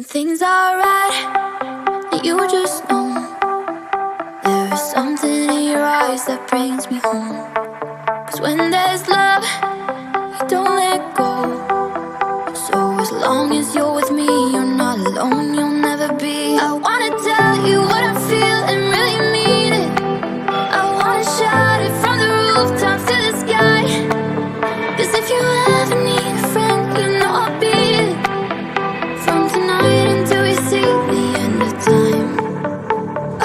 When things are right, you just know there is something in your eyes that brings me home. 'Cause when there's love, you don't let go. So as long as you're with me, you're not alone, you'll never be. I wanna tell you what I feel and really mean it. I wanna shout it from the rooftops to the sky. 'Cause if you ever need a friend, you know I'll be it. From tonight until we see the end of time,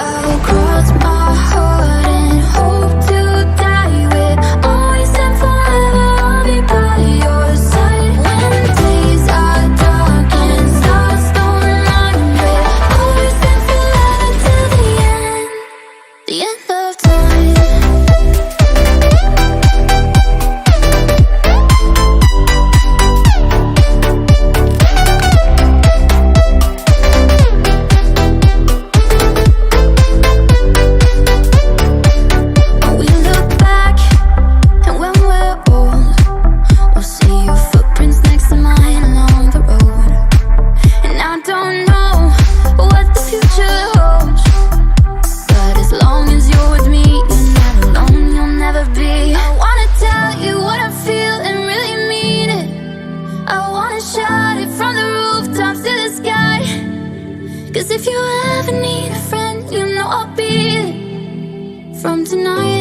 I'll cross my heart and hope to die with. Always and forever I'll be by your side. When days are dark and stars don't remind me. Always and forever till the end of time. We look back, and when we're old, we'll see your footprints next to mine along the road. And I don't know what the future holds, but as long as you're with me, you're not alone, you'll never be. I wanna tell you what I feel and really mean it. I wanna shout it from the rooftops to the sky. 'Cause if you ever need a friend, you know I'll be it. From tonight